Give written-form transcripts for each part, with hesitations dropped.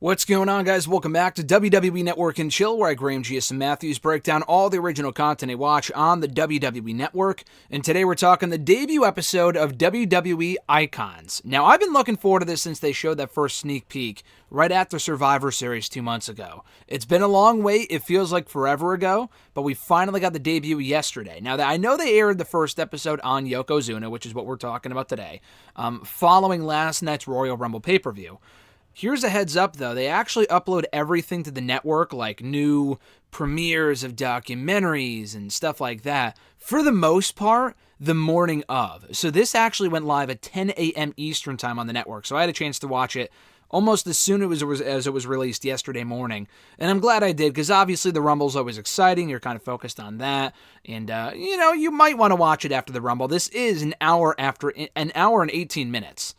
What's going on, guys? Welcome back to WWE Network and Chill, where I, Graham G.S. and Matthews, break down all the original content I watch on the WWE Network. And today we're talking the debut episode of WWE Icons. Now, I've been looking forward to this since they showed that first sneak peek right after Survivor Series 2 months ago. It's been a long wait. It feels like forever ago, but we finally got the debut yesterday. Now, I know they aired the first episode on Yokozuna, which is what we're talking about today, following last night's Royal Rumble pay-per-view. Here's a heads up, though. They actually upload everything to the network, like new premieres of documentaries and stuff like that, for the most part, the morning of. So this actually went live at 10 a.m. Eastern time on the network, so I had a chance to watch it almost as soon as it was released yesterday morning. And I'm glad I did, because obviously the Rumble's always exciting. You're kind of focused on that. And, you might want to watch it after the Rumble. This is an hour and 18 minutes.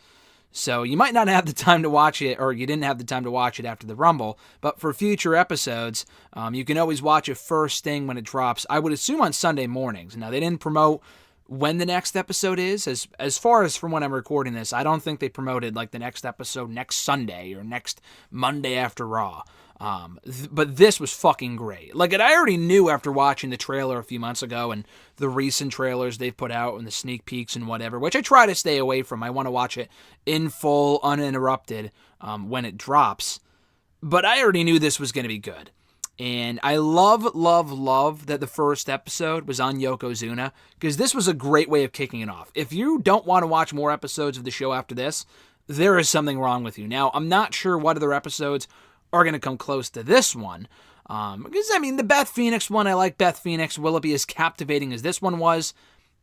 So you might not have the time to watch it, or you didn't have the time to watch it after the Rumble, but for future episodes, you can always watch it first thing when it drops. I would assume on Sunday mornings. Now, they didn't promote when the next episode is. As far as from when I'm recording this, I don't think they promoted like the next episode next Sunday or next Monday after Raw. But this was fucking great. Like, I already knew after watching the trailer a few months ago and the recent trailers they've put out and the sneak peeks and whatever, which I try to stay away from. I want to watch it in full, uninterrupted, when it drops. But I already knew this was going to be good. And I love that the first episode was on Yokozuna, because this was a great way of kicking it off. If you don't want to watch more episodes of the show after this, there is something wrong with you. Now, I'm not sure what other episodes are going to come close to this one. Because, the Beth Phoenix one, I like Beth Phoenix. Will it be as captivating as this one was?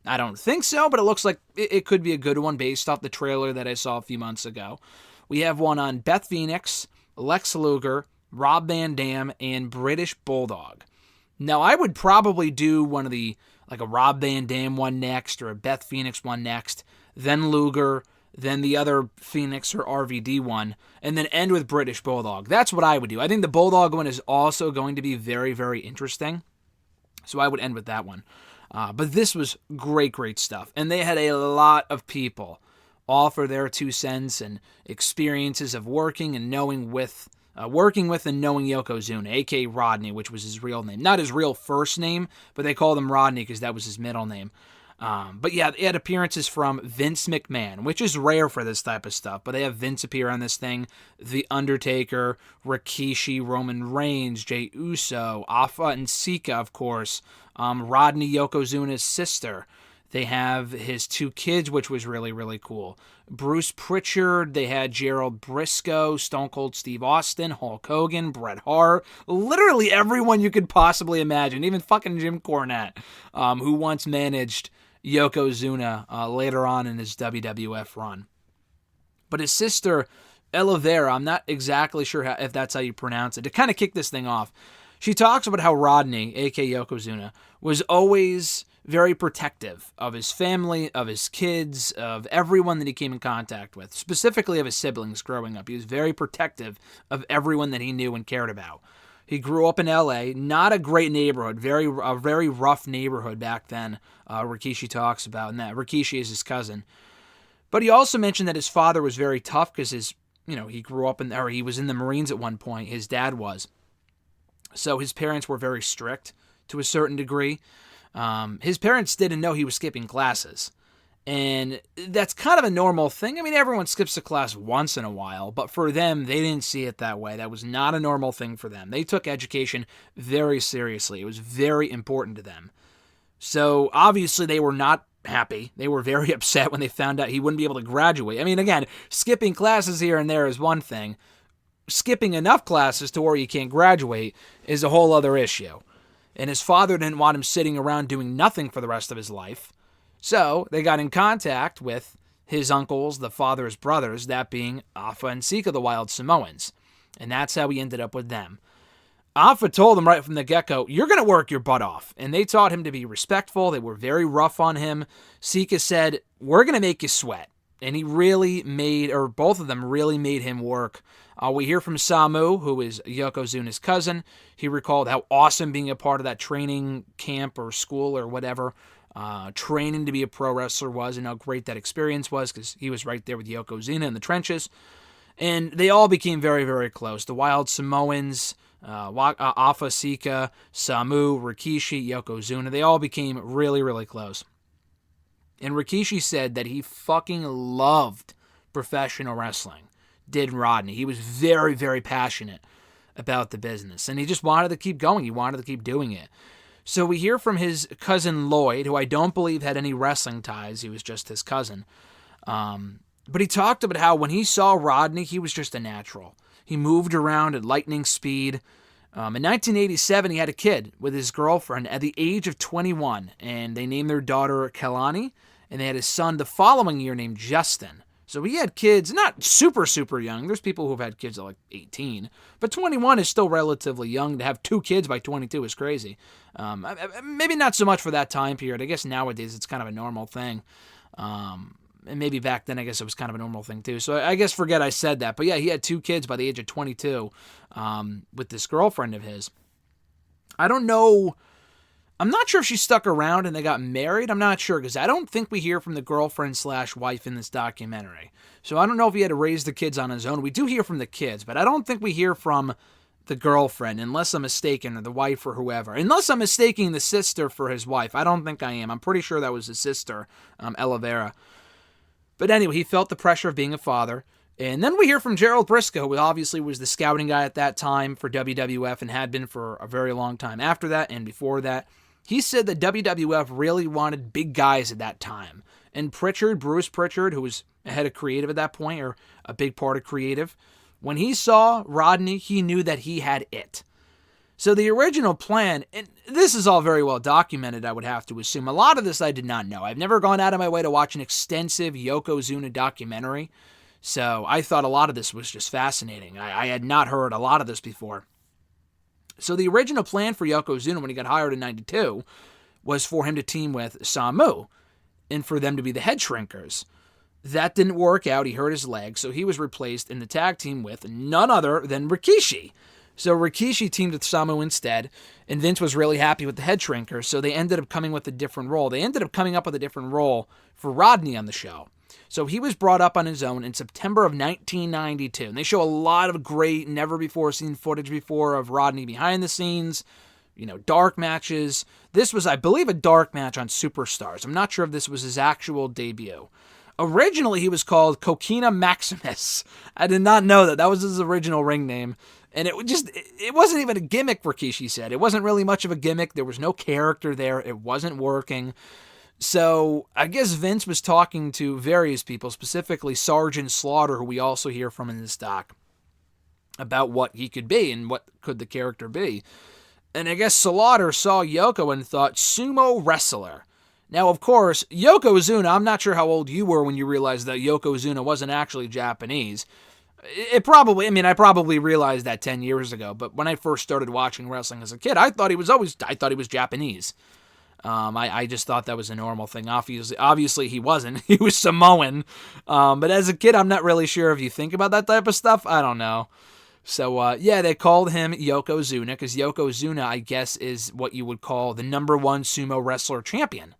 I don't think so, but it looks like it could be a good one based off the trailer that I saw a few months ago. We have one on Beth Phoenix, Lex Luger, Rob Van Dam, and British Bulldog. Now, I would probably do one of the, like a Rob Van Dam one next, or a Beth Phoenix one next, then Luger, then the other Phoenix or RVD one, and then end with British Bulldog. That's what I would do. I think the Bulldog one is also going to be very, very interesting, so I would end with that one. But this was great stuff, and they had a lot of people offer their 2 cents and experiences of working and knowing with and knowing Yokozuna, a.k.a. Rodney, which was his real name. Not his real first name, but they called him Rodney because that was his middle name. But yeah, they had appearances from Vince McMahon, which is rare for this type of stuff, but they have Vince appear on this thing, The Undertaker, Rikishi, Roman Reigns, Jey Uso, Afa and Sika, of course, Rodney, Yokozuna's sister. They have his 2 kids, which was really, really cool. Bruce Pritchard, they had Gerald Briscoe, Stone Cold Steve Austin, Hulk Hogan, Bret Hart, literally everyone you could possibly imagine, even fucking Jim Cornette, who once managed Yokozuna later on in his WWF run. But his sister, Elvira, I'm not exactly sure if that's how you pronounce it, to kind of kick this thing off, she talks about how Rodney, a.k.a. Yokozuna, was always very protective of his family, of his kids, of everyone that he came in contact with, specifically of his siblings growing up. He was very protective of everyone that he knew and cared about. He grew up in L.A., not a great neighborhood, a very rough neighborhood back then, Rikishi talks about, and that Rikishi is his cousin. But he also mentioned that his father was very tough because he grew up he was in the Marines at one point, his dad was. So his parents were very strict to a certain degree. His parents didn't know he was skipping classes. And that's kind of a normal thing. Everyone skips a class once in a while, but for them, they didn't see it that way. That was not a normal thing for them. They took education very seriously. It was very important to them. So obviously they were not happy. They were very upset when they found out he wouldn't be able to graduate. Again, skipping classes here and there is one thing. Skipping enough classes to where you can't graduate is a whole other issue. And his father didn't want him sitting around doing nothing for the rest of his life. So they got in contact with his uncles, the father's brothers, that being Afa and Sika, the Wild Samoans. And that's how he ended up with them. Afa told him right from the get-go, you're going to work your butt off. And they taught him to be respectful. They were very rough on him. Sika said, we're going to make you sweat. And he really both of them really made him work. We hear from Samu, who is Yokozuna's cousin. He recalled how awesome being a part of that training camp or school or whatever, training to be a pro wrestler was, and how great that experience was because he was right there with Yokozuna in the trenches. And they all became very, very close. The Wild Samoans, Afa Sika, Samu, Rikishi, Yokozuna, they all became really, really close. And Rikishi said that he fucking loved professional wrestling, did Rodney. He was very, very passionate about the business, and he just wanted to keep going. He wanted to keep doing it. So we hear from his cousin Lloyd, who I don't believe had any wrestling ties. He was just his cousin. But he talked about how when he saw Rodney, he was just a natural. He moved around at lightning speed. In 1987, he had a kid with his girlfriend at the age of 21, and they named their daughter Kalani, and they had his son the following year named Justin. So he had kids, not super, super young. There's people who've had kids at like 18, but 21 is still relatively young. To have 2 kids by 22 is crazy. Maybe not so much for that time period. I guess nowadays it's kind of a normal thing. And maybe back then, I guess it was kind of a normal thing too. So I guess forget I said that. But yeah, he had 2 kids by the age of 22 with this girlfriend of his. I don't know. I'm not sure if she stuck around and they got married. I'm not sure because I don't think we hear from the girlfriend/wife in this documentary. So I don't know if he had to raise the kids on his own. We do hear from the kids, but I don't think we hear from the girlfriend, unless I'm mistaken, or the wife or whoever. Unless I'm mistaking the sister for his wife. I don't think I am. I'm pretty sure that was his sister, Ella Vera. But anyway, he felt the pressure of being a father. And then we hear from Gerald Briscoe, who obviously was the scouting guy at that time for WWF and had been for a very long time after that and before that. He said that WWF really wanted big guys at that time. And Bruce Pritchard, who was head of creative at that point, or a big part of creative, when he saw Rodney, he knew that he had it. So the original plan, and this is all very well documented, I would have to assume. A lot of this I did not know. I've never gone out of my way to watch an extensive Yokozuna documentary, so I thought a lot of this was just fascinating. I had not heard a lot of this before. So the original plan for Yokozuna when he got hired in 92 was for him to team with Samu and for them to be the head shrinkers. That didn't work out. He hurt his leg, so he was replaced in the tag team with none other than Rikishi. So Rikishi teamed with Samu instead, and Vince was really happy with the head shrinkers, so they ended up coming with a different role. They ended up coming up with a different role for Rodney on the show. So he was brought up on his own in September of 1992. And they show a lot of great, never-before-seen footage before of Rodney behind the scenes, dark matches. This was, I believe, a dark match on Superstars. I'm not sure if this was his actual debut. Originally, he was called Coquina Maximus. I did not know that. That was his original ring name. And it wasn't even a gimmick, Rikishi said. It wasn't really much of a gimmick. There was no character there. It wasn't working. So I guess Vince was talking to various people, specifically Sergeant Slaughter, who we also hear from in this doc, about what he could be and what could the character be. And I guess Slaughter saw Yoko and thought, sumo wrestler. Now, of course, Yokozuna, I'm not sure how old you were when you realized that Yokozuna wasn't actually Japanese. I probably realized that 10 years ago, but when I first started watching wrestling as a kid, I thought he was Japanese. I just thought that was a normal thing. Obviously he wasn't. He was Samoan. But as a kid, I'm not really sure if you think about that type of stuff. I don't know. So, they called him Yokozuna because Yokozuna, I guess, is what you would call the number 1 sumo wrestler champion.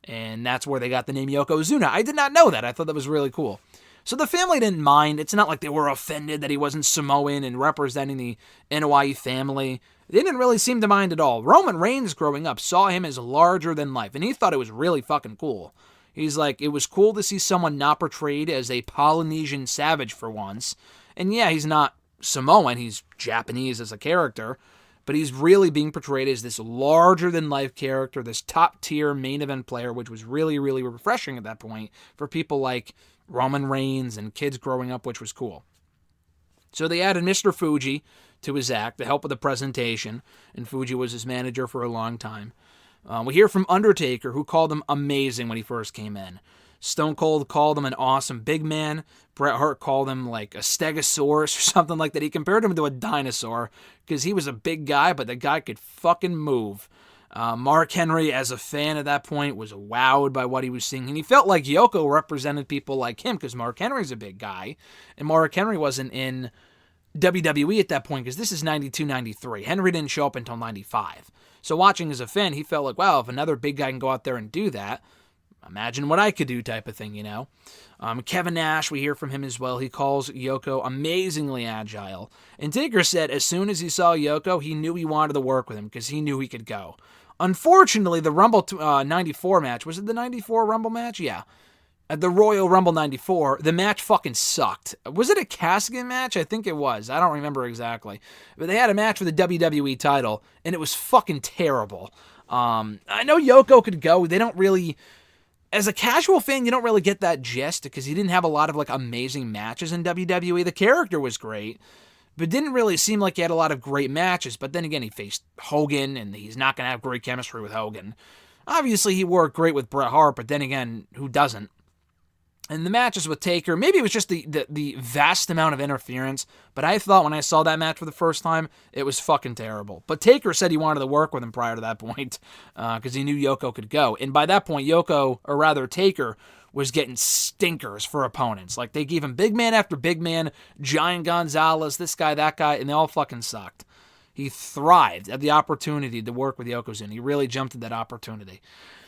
And that's where they got the name Yokozuna. I did not know that. I thought that was really cool. So the family didn't mind. It's not like they were offended that he wasn't Samoan and representing the Anoa'i family. They didn't really seem to mind at all. Roman Reigns, growing up, saw him as larger than life, and he thought it was really fucking cool. He's like, it was cool to see someone not portrayed as a Polynesian savage for once. And yeah, he's not Samoan, he's Japanese as a character, but he's really being portrayed as this larger-than-life character, this top-tier main event player, which was really, really refreshing at that point for people like Roman Reigns and kids growing up, which was cool. So they added Mr. Fuji to his act to help with the presentation, and Fuji was his manager for a long time. We hear from Undertaker, who called him amazing when he first came in. Stone Cold called him an awesome big man. Bret Hart called him like a stegosaurus or something like that. He compared him to a dinosaur because he was a big guy, but the guy could fucking move. Mark Henry, as a fan at that point, was wowed by what he was seeing. And he felt like Yoko represented people like him because Mark Henry's a big guy. And Mark Henry wasn't in WWE at that point because this is 92, 93. Henry didn't show up until 95. So watching as a fan, he felt like, wow, if another big guy can go out there and do that, imagine what I could do type of thing, Kevin Nash, we hear from him as well. He calls Yoko amazingly agile. And Taker said as soon as he saw Yoko, he knew he wanted to work with him because he knew he could go. Unfortunately, the Rumble 94 match, was it the 94 Rumble match? Yeah. At the Royal Rumble 94, the match fucking sucked. Was it a casket match? I think it was. I don't remember exactly. But they had a match for the WWE title, and it was fucking terrible. I know Yoko could go. They don't really... As a casual fan, you don't really get that gist because he didn't have a lot of amazing matches in WWE. The character was great, but didn't really seem like he had a lot of great matches. But then again, he faced Hogan, and he's not going to have great chemistry with Hogan. Obviously, he worked great with Bret Hart, but then again, who doesn't? And the matches with Taker, maybe it was just the vast amount of interference, but I thought when I saw that match for the first time, it was fucking terrible. But Taker said he wanted to work with him prior to that point, because he knew Yoko could go. And by that point, Taker was getting stinkers for opponents. They gave him big man after big man, Giant Gonzalez, this guy, that guy, and they all fucking sucked. He thrived at the opportunity to work with Yokozuna. He really jumped at that opportunity.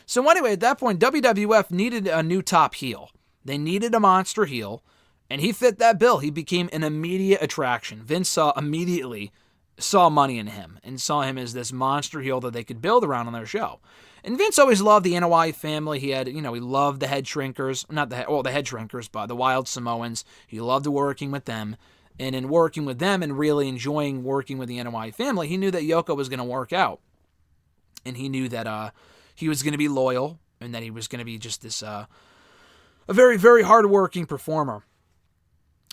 So anyway, at that point, WWF needed a new top heel. They needed a monster heel, and he fit that bill. He became an immediate attraction. Vince immediately saw money in him and saw him as this monster heel that they could build around on their show. And Vince always loved the Anoa'i family. He had, he loved the head shrinkers, the head shrinkers, but the Wild Samoans. He loved working with them. And in working with them and really enjoying working with the Anoa'i family, he knew that Yoko was going to work out. And he knew that he was going to be loyal and that he was going to be just this... a very, very hard-working performer.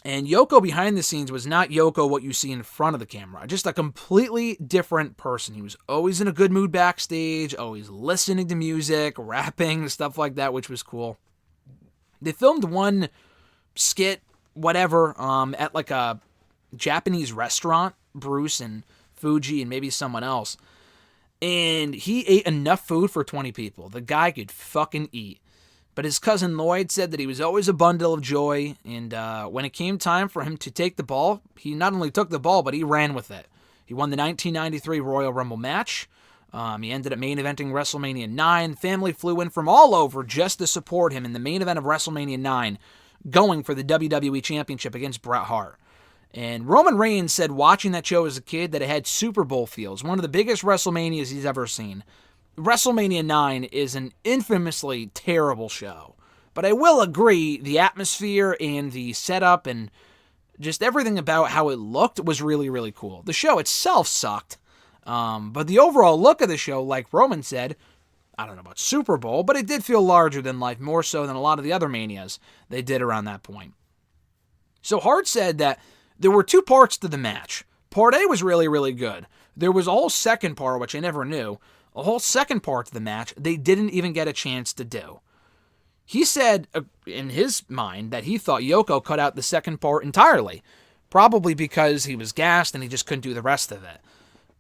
And Yoko behind the scenes was not Yoko what you see in front of the camera. Just a completely different person. He was always in a good mood backstage, always listening to music, rapping, stuff like that, which was cool. They filmed one skit, whatever, at a Japanese restaurant, Bruce and Fuji and maybe someone else. And he ate enough food for 20 people. The guy could fucking eat. But his cousin Lloyd said that he was always a bundle of joy, and when it came time for him to take the ball, he not only took the ball, but he ran with it. He won the 1993 Royal Rumble match. He ended up main eventing WrestleMania 9. Family flew in from all over just to support him in the main event of WrestleMania 9, going for the WWE Championship against Bret Hart. And Roman Reigns said watching that show as a kid that it had Super Bowl feels, one of the biggest WrestleManias he's ever seen. WrestleMania 9 is an infamously terrible show. But I will agree, the atmosphere and the setup and just everything about how it looked was really, really cool. The show itself sucked. But the overall look of the show, like Roman said, I don't know about Super Bowl, but it did feel larger than life, more so than a lot of the other Manias they did around that point. So Hart said that there were two parts to the match. Part A was really, really good. There was a whole second part, which I never knew. A whole second part to the match they didn't even get a chance to do. He said, in his mind, that he thought Yoko cut out the second part entirely, probably because he was gassed and he just couldn't do the rest of it.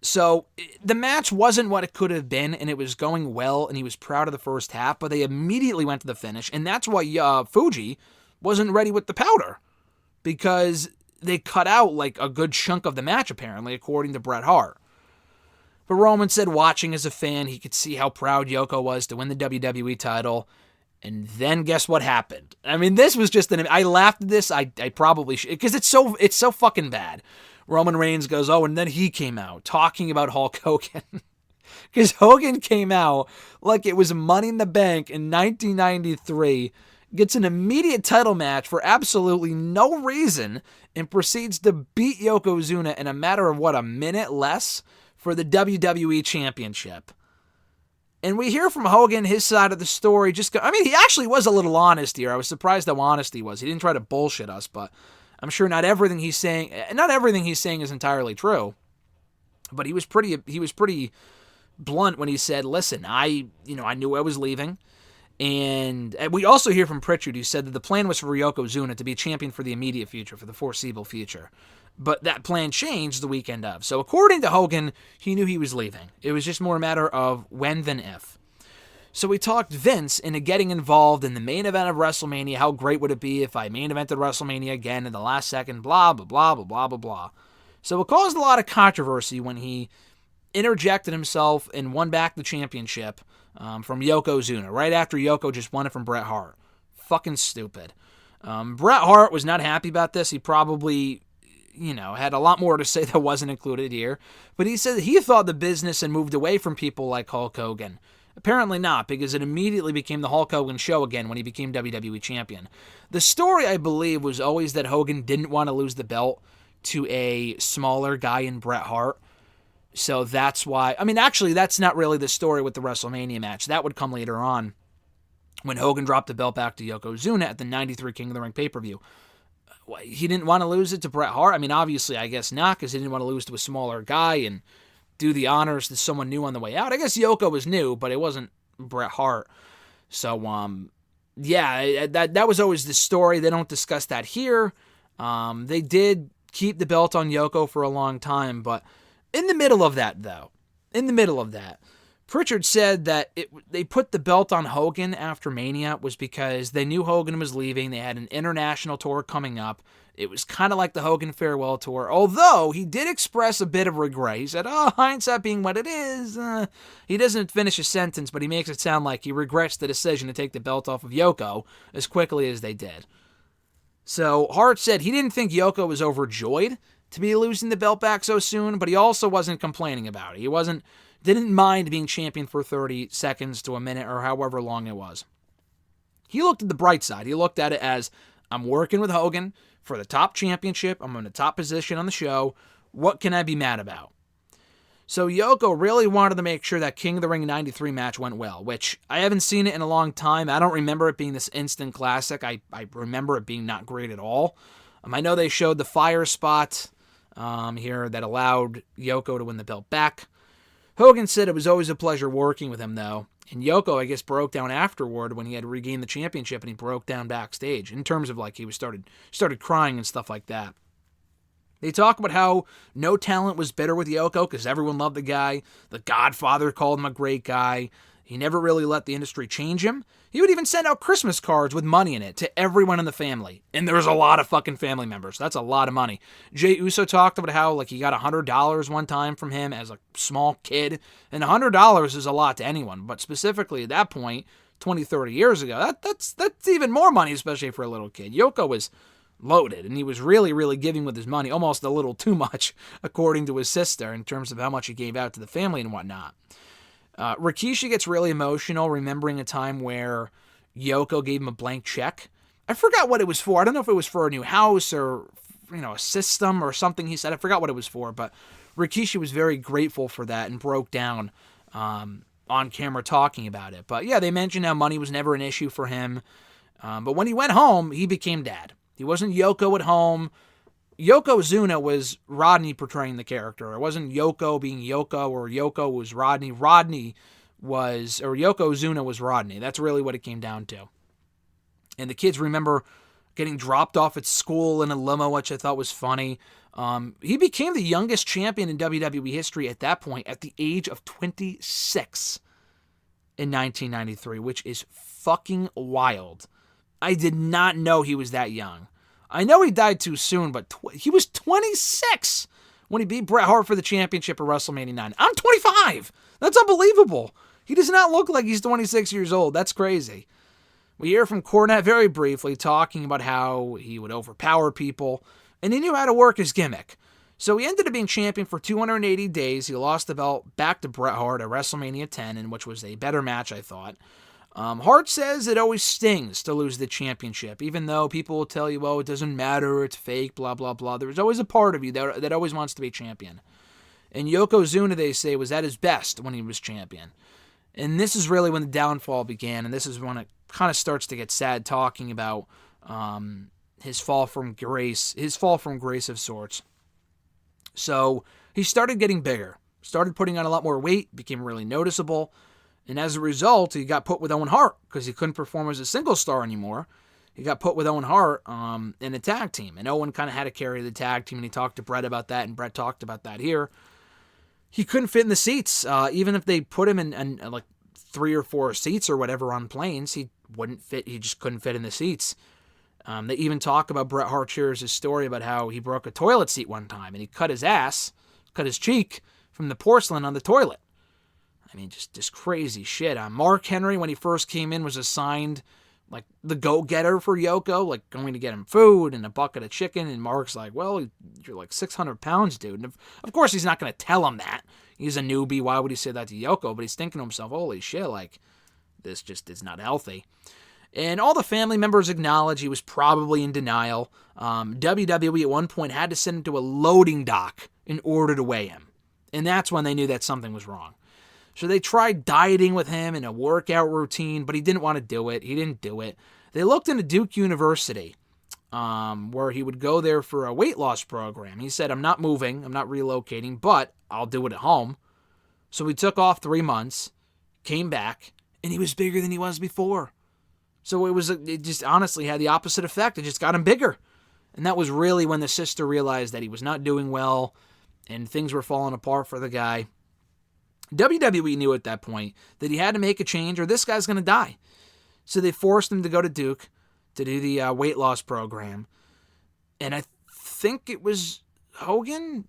So the match wasn't what it could have been, and it was going well, and he was proud of the first half, but they immediately went to the finish, and that's why Fuji wasn't ready with the powder, because they cut out a good chunk of the match, apparently, according to Bret Hart. But Roman said watching as a fan, he could see how proud Yoko was to win the WWE title. And then guess what happened? I mean, this was just I laughed at this. I probably should, because it's so fucking bad. Roman Reigns goes, and then he came out talking about Hulk Hogan. Because Hogan came out like it was Money in the Bank in 1993, gets an immediate title match for absolutely no reason, and proceeds to beat Yokozuna in a matter of, a minute less? For the WWE Championship. And we hear from Hogan, his side of the story. He actually was a little honest here. I was surprised how honest he was. He didn't try to bullshit us, but I'm sure not everything he's saying is entirely true. But he was pretty blunt when he said, listen, I knew I was leaving. And we also hear from Pritchard, who said that the plan was for Yokozuna to be champion for the immediate future, for the foreseeable future. But that plan changed the weekend of. So according to Hogan, he knew he was leaving. It was just more a matter of when than if. So we talked Vince into getting involved in the main event of WrestleMania. How great would it be if I main evented WrestleMania again in the last second, blah, blah, blah, blah, blah, blah, blah. So it caused a lot of controversy when he interjected himself and won back the championship from Yokozuna right after Yoko just won it from Bret Hart. Fucking stupid. Bret Hart was not happy about this. He probably, had a lot more to say that wasn't included here. But he said he thought the business had moved away from people like Hulk Hogan. Apparently not, because it immediately became the Hulk Hogan show again when he became WWE champion. The story, I believe, was always that Hogan didn't want to lose the belt to a smaller guy in Bret Hart. So that's why, actually, that's not really the story with the WrestleMania match. That would come later on when Hogan dropped the belt back to Yokozuna at the 93 King of the Ring pay-per-view. He didn't want to lose it to Bret Hart? Obviously, I guess not, because he didn't want to lose to a smaller guy and do the honors to someone new on the way out. I guess Yoko was new, but it wasn't Bret Hart. So, that was always the story. They don't discuss that here. They did keep the belt on Yoko for a long time, but in the middle of that, Pritchard said that they put the belt on Hogan after Mania was because they knew Hogan was leaving. They had an international tour coming up. It was kind of like the Hogan farewell tour, although he did express a bit of regret. He said, hindsight being what it is. He doesn't finish a sentence, but he makes it sound like he regrets the decision to take the belt off of Yoko as quickly as they did. So Hart said he didn't think Yoko was overjoyed to be losing the belt back so soon, but he also wasn't complaining about it. He didn't mind being champion for 30 seconds to a minute or however long it was. He looked at the bright side. He looked at it as, I'm working with Hogan for the top championship. I'm in the top position on the show. What can I be mad about? So Yoko really wanted to make sure that King of the Ring 93 match went well, which I haven't seen it in a long time. I don't remember it being this instant classic. I remember it being not great at all. I know they showed the fire spot here that allowed Yoko to win the belt back. Hogan said it was always a pleasure working with him, though. And Yoko, I guess, broke down afterward when he had regained the championship, and he broke down backstage in terms of he was started crying and stuff like that. They talk about how no talent was bitter with Yoko because everyone loved the guy. The Godfather called him a great guy. He never really let the industry change him. He would even send out Christmas cards with money in it to everyone in the family. And there was a lot of fucking family members. That's a lot of money. Jey Uso talked about how he got $100 one time from him as a small kid. And $100 is a lot to anyone. But specifically at that point, 20, 30 years ago, that's even more money, especially for a little kid. Yoko was loaded, and he was really, really giving with his money, almost a little too much, according to his sister, in terms of how much he gave out to the family and whatnot. Rikishi gets really emotional, remembering a time where Yoko gave him a blank check. I forgot what it was for. I don't know if it was for a new house or, a system or something he said. I forgot what it was for, but Rikishi was very grateful for that and broke down on camera talking about it. But yeah, they mentioned how money was never an issue for him. But when he went home, he became dad. He wasn't Yoko at home. Yokozuna was Rodney portraying the character. It wasn't Yoko being Yoko or Yoko was Rodney. Yokozuna was Rodney. That's really what it came down to. And the kids remember getting dropped off at school in a limo, which I thought was funny. He became the youngest champion in WWE history at that point at the age of 26 in 1993, which is fucking wild. I did not know he was that young. I know he died too soon, but he was 26 when he beat Bret Hart for the championship at WrestleMania 9. I'm 25. That's unbelievable. He does not look like he's 26 years old. That's crazy. We hear from Cornette very briefly talking about how he would overpower people, and he knew how to work his gimmick. So he ended up being champion for 280 days. He lost the belt back to Bret Hart at WrestleMania 10, in which was a better match, I thought. Hart says it always stings to lose the championship, even though people will tell you, it doesn't matter, it's fake, blah, blah, blah. There's always a part of you that always wants to be champion. And Yokozuna, they say, was at his best when he was champion. And this is really when the downfall began, and this is when it kind of starts to get sad, talking about his fall from grace of sorts. So he started getting bigger, started putting on a lot more weight, became really noticeable. And as a result, he got put with Owen Hart because he couldn't perform as a single star anymore. He got put with Owen Hart in a tag team. And Owen kind of had to carry the tag team, and he talked to Bret about that, and Bret talked about that here. He couldn't fit in the seats. Even if they put him in 3 or 4 seats or whatever on planes, he wouldn't fit. He just couldn't fit in the seats. They even talk about Bret Hart shares his story about how he broke a toilet seat one time, and he cut his cheek from the porcelain on the toilet. I mean, just crazy shit. Mark Henry, when he first came in, was assigned like the go-getter for Yoko, like going to get him food and a bucket of chicken. And Mark's like, well, you're like 600 pounds, dude. And of course, he's not going to tell him that. He's a newbie. Why would he say that to Yoko? But he's thinking to himself, holy shit, like, this just is not healthy. And all the family members acknowledge he was probably in denial. WWE at one point had to send him to a loading dock in order to weigh him. And that's when they knew that something was wrong. So they tried dieting with him and a workout routine, but he didn't want to do it. He didn't do it. They looked into Duke University, where he would go there for a weight loss program. He said, I'm not moving, I'm not relocating, but I'll do it at home. So he took off 3 months, came back, and he was bigger than he was before. So it just honestly had the opposite effect. It just got him bigger. And that was really when the sister realized that he was not doing well and things were falling apart for the guy. WWE knew at that point that he had to make a change or this guy's going to die. So they forced him to go to Duke to do the weight loss program. And I think it was Hogan,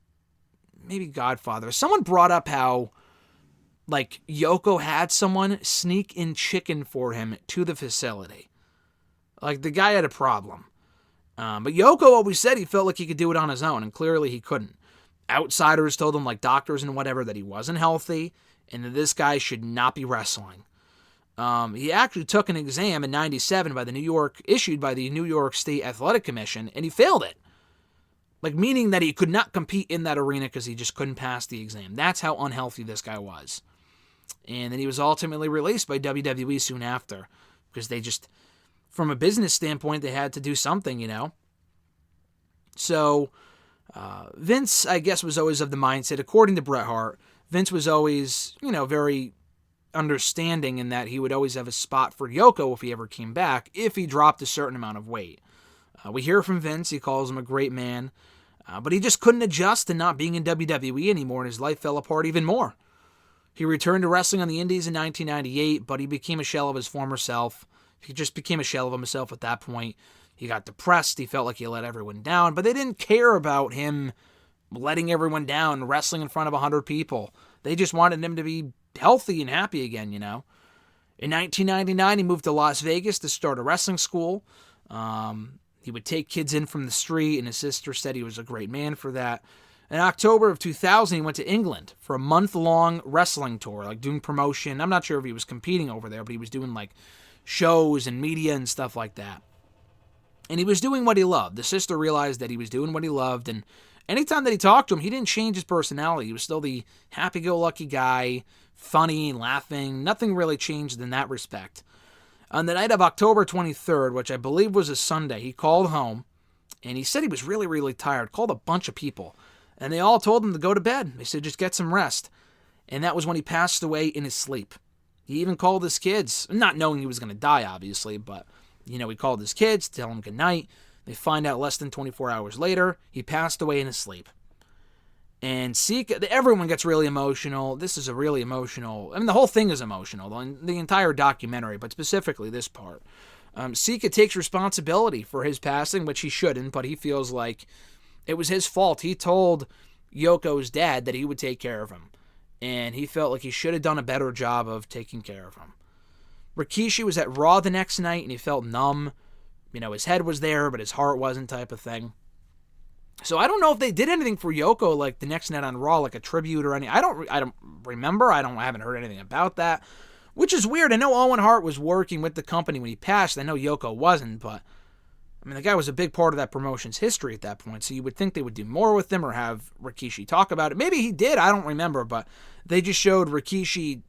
maybe Godfather. Someone brought up how like Yoko had someone sneak in chicken for him to the facility. Like the guy had a problem. But Yoko always said he felt like he could do it on his own, and clearly he couldn't. Outsiders told him, like doctors and whatever, that he wasn't healthy and that this guy should not be wrestling. He actually took an exam in 97 issued by the New York State Athletic Commission, and he failed it. Like, meaning that he could not compete in that arena because he just couldn't pass the exam. That's how unhealthy this guy was. And then he was ultimately released by WWE soon after because they just, from a business standpoint, they had to do something, you know. So Vince, I guess, was always of the mindset, according to Bret Hart, Vince was always, you know, very understanding in that he would always have a spot for Yoko if he ever came back, if he dropped a certain amount of weight. We hear from Vince, he calls him a great man, but he just couldn't adjust to not being in WWE anymore, and his life fell apart even more. He returned to wrestling on the Indies in 1998, but he became a shell of his former self. He just became a shell of himself at that point. He got depressed, he felt like he let everyone down, but they didn't care about him letting everyone down, wrestling in front of 100 people. They just wanted him to be healthy and happy again, you know. In 1999, he moved to Las Vegas to start a wrestling school. He would take kids in from the street, and his sister said he was a great man for that. In October of 2000, he went to England for a month-long wrestling tour, like doing promotion. I'm not sure if he was competing over there, but he was doing like shows and media and stuff like that. And he was doing what he loved. The sister realized that he was doing what he loved, and anytime that he talked to him, he didn't change his personality. He was still the happy-go-lucky guy, funny, laughing. Nothing really changed in that respect. On the night of October 23rd, which I believe was a Sunday, he called home, and he said he was really, really tired, called a bunch of people, and they all told him to go to bed. They said, just get some rest. And that was when he passed away in his sleep. He even called his kids, not knowing he was going to die, obviously, but, you know, he called his kids to tell them good night. They find out less than 24 hours later, he passed away in his sleep. And Sika, everyone gets really emotional. This is a really emotional, I mean, the whole thing is emotional, the entire documentary, but specifically this part. Sika takes responsibility for his passing, which he shouldn't, but he feels like it was his fault. He told Yoko's dad that he would take care of him, and he felt like he should have done a better job of taking care of him. Rikishi was at Raw the next night, and he felt numb. You know, his head was there, but his heart wasn't, type of thing. So I don't know if they did anything for Yoko, like the next night on Raw, like a tribute or anything. I don't remember. I haven't heard anything about that, which is weird. I know Owen Hart was working with the company when he passed. I know Yoko wasn't, but I mean, the guy was a big part of that promotion's history at that point. So you would think they would do more with him or have Rikishi talk about it. Maybe he did. I don't remember, but they just showed Rikishi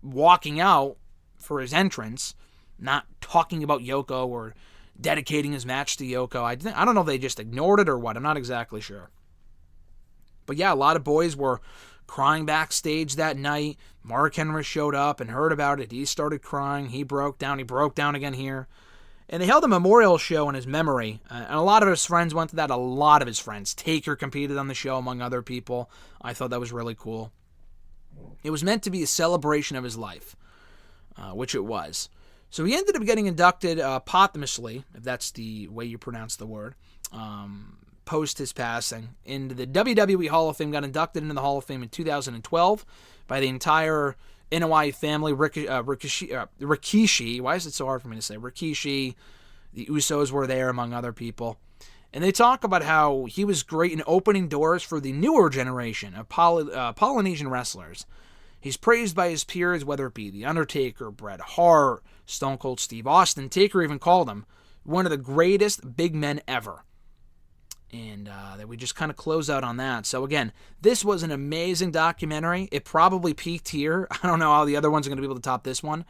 walking out for his entrance, not talking about Yoko or dedicating his match to Yoko. I don't know if they just ignored it or what. I'm not exactly sure. But yeah, a lot of boys were crying backstage that night. Mark Henry showed up and heard about it. He started crying. He broke down. He broke down again here. And they held a memorial show in his memory. And a lot of his friends went to that. A lot of his friends. Taker competed on the show, among other people. I thought that was really cool. It was meant to be a celebration of his life, which it was. So he ended up getting inducted posthumously, if that's the way you pronounce the word, post his passing into the WWE Hall of Fame, got inducted into the Hall of Fame in 2012 by the entire Anoa'i family. Rikishi, why is it so hard for me to say? Rikishi, the Usos were there, among other people. And they talk about how he was great in opening doors for the newer generation of Polynesian wrestlers. He's praised by his peers, whether it be The Undertaker, Bret Hart, Stone Cold Steve Austin. Taker even called him one of the greatest big men ever. And that we just kind of close out on that. So again, this was an amazing documentary. It probably peaked here. I don't know how the other ones are going to be able to top this one.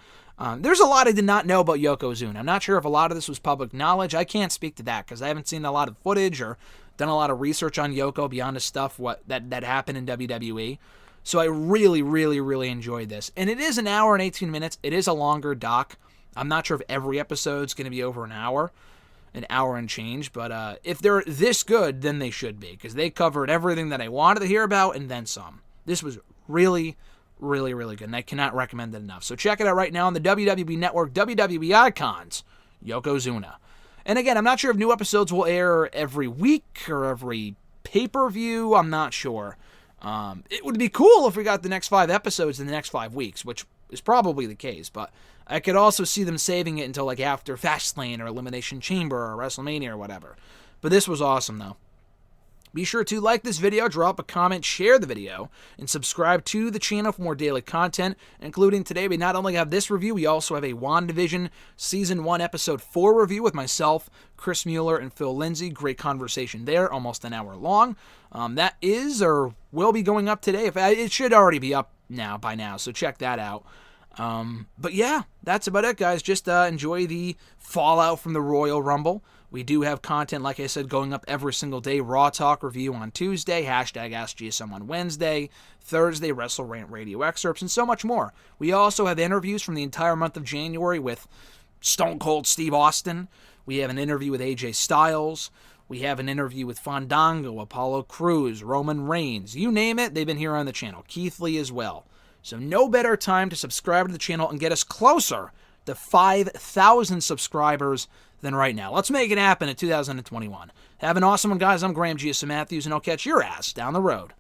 There's a lot I did not know about Yokozuna. I'm not sure if a lot of this was public knowledge. I can't speak to that because I haven't seen a lot of footage or done a lot of research on Yoko beyond the stuff that happened in WWE. So I really, really, really enjoyed this. And it is an hour and 18 minutes. It is a longer doc. I'm not sure if every episode's going to be over an hour and change. But if they're this good, then they should be. Because they covered everything that I wanted to hear about and then some. This was really, really, really good. And I cannot recommend it enough. So check it out right now on the WWE Network, WWE Icons, Yokozuna. And again, I'm not sure if new episodes will air every week or every pay-per-view. I'm not sure. It would be cool if we got the next 5 episodes in the next 5 weeks, which is probably the case, but I could also see them saving it until like after Fastlane or Elimination Chamber or WrestleMania or whatever. But this was awesome, though. Be sure to like this video, drop a comment, share the video, and subscribe to the channel for more daily content, including today we not only have this review, we also have a WandaVision Season 1 Episode 4 review with myself, Chris Mueller, and Phil Lindsay. Great conversation there, almost an hour long. That is or will be going up today. It should already be up by now, so check that out. But yeah, that's about it, guys. Just enjoy the fallout from the Royal Rumble. We do have content, like I said, going up every single day. Raw Talk review on Tuesday, hashtag AskGSM on Wednesday, Thursday, WrestleRant radio excerpts, and so much more. We also have interviews from the entire month of January with Stone Cold Steve Austin. We have an interview with AJ Styles. We have an interview with Fandango, Apollo Crews, Roman Reigns. You name it, they've been here on the channel. Keith Lee as well. So no better time to subscribe to the channel and get us closer to 5,000 subscribers than right now. Let's make it happen in 2021. Have an awesome one, guys. I'm Graham GSM Matthews, and I'll catch your ass down the road.